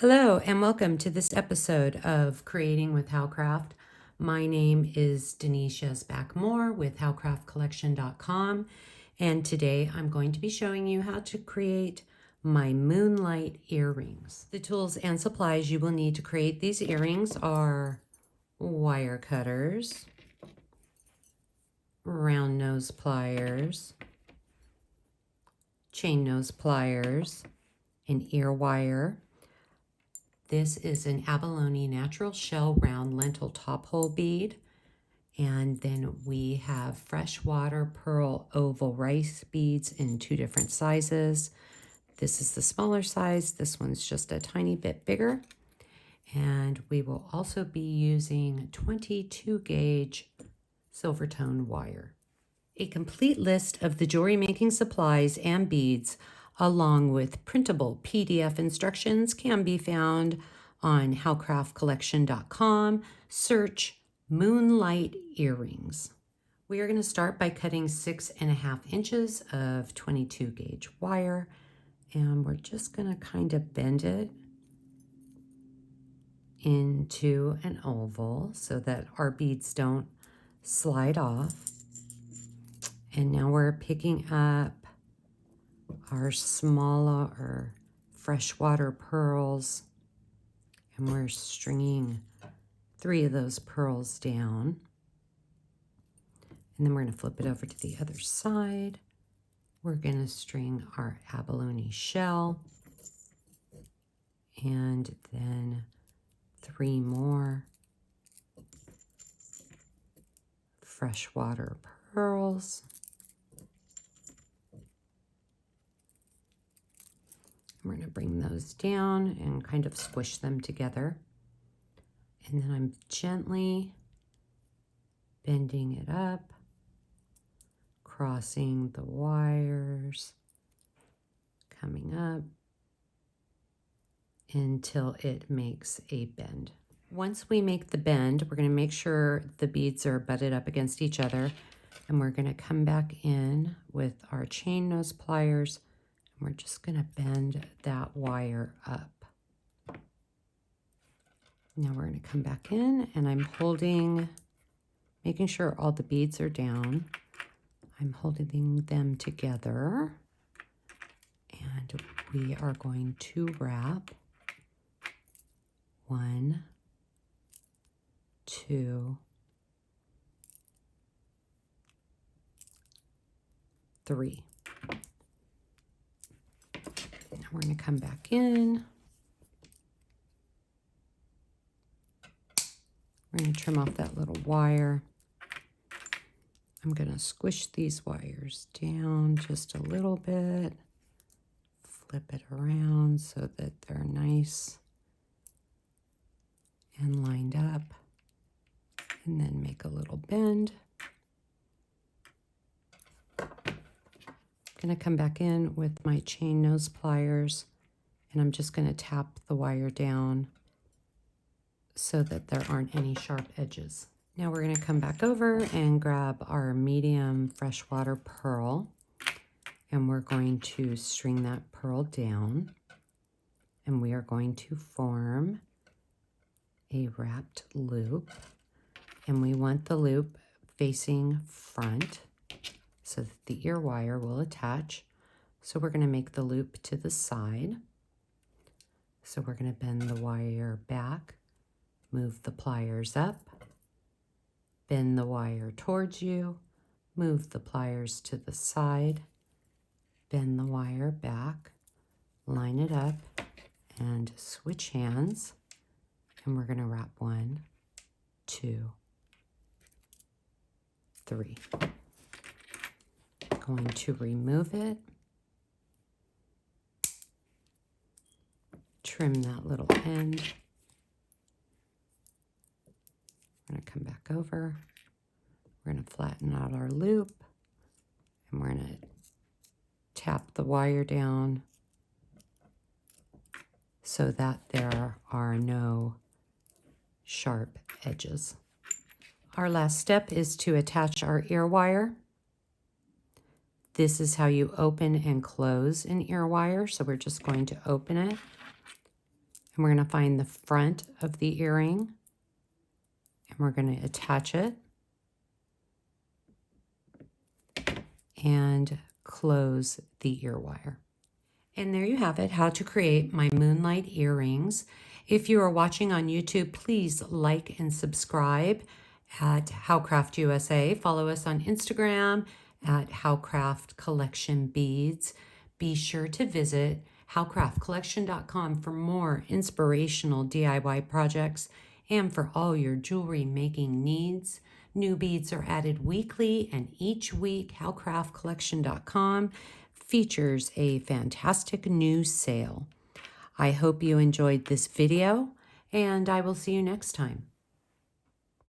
Hello and welcome to this episode of Creating with Howcraft. My name is Denise Yesback-Moore with howcraftcollection.com, and today I'm going to be showing you how to create my moonlight earrings. The tools and supplies you will need to create these earrings are wire cutters, round nose pliers, chain nose pliers, an ear wire. This is an abalone natural shell round lentil top hole bead. And then we have freshwater pearl oval rice beads in 2 different sizes. This is the smaller size. This one's just a tiny bit bigger. And we will also be using 22 gauge silver tone wire. A complete list of the jewelry making supplies and beads along with printable PDF instructions can be found on howcraftcollection.com. Search Moonlight Earrings. We are going to start by cutting 6.5 inches of 22 gauge wire, and we're just going to kind of bend it into an oval so that our beads don't slide off. And now we're picking up our smaller freshwater pearls, and we're stringing 3 of those pearls down. And then we're going to flip it over to the other side. We're going to string our abalone shell, and then 3 more freshwater pearls. We're going to bring those down and kind of squish them together. And then I'm gently bending it up, crossing the wires, coming up until it makes a bend. Once we make the bend, we're going to make sure the beads are butted up against each other, and we're going to come back in with our chain nose pliers. We're just going to bend that wire up. Now we're going to come back in, and I'm holding, making sure all the beads are down. I'm holding them together, and we are going to wrap 1, 2, 3. Now we're going to come back in. We're going to trim off that little wire. I'm going to squish these wires down just a little bit. Flip it around so that they're nice and lined up. And then make a little bend. I'm going to come back in with my chain nose pliers, and I'm just going to tap the wire down so that there aren't any sharp edges. Now we're going to come back over and grab our medium freshwater pearl, and we're going to string that pearl down, and we are going to form a wrapped loop, and we want the loop facing front so that the ear wire will attach. So we're going to make the loop to the side. So we're going to bend the wire back, move the pliers up, bend the wire towards you, move the pliers to the side, bend the wire back, line it up, and switch hands. And we're going to wrap 1, 2, 3. Going to remove it, trim that little end. We're going to come back over. We're going to flatten out our loop, and we're going to tap the wire down so that there are no sharp edges. Our last step is to attach our ear wire. This is how you open and close an ear wire. So we're just going to open it, And we're going to find the front of the earring, and we're going to attach it and close the ear wire. And there you have it, how to create my moonlight earrings. If you are watching on YouTube, please like and subscribe at Howcraft USA. Follow us on Instagram at Howcraft Collection Beads. Be sure to visit howcraftcollection.com for more inspirational DIY projects and for all your jewelry making needs. New beads are added weekly, and each week howcraftcollection.com features a fantastic new sale. I hope you enjoyed this video, and I will see you next time.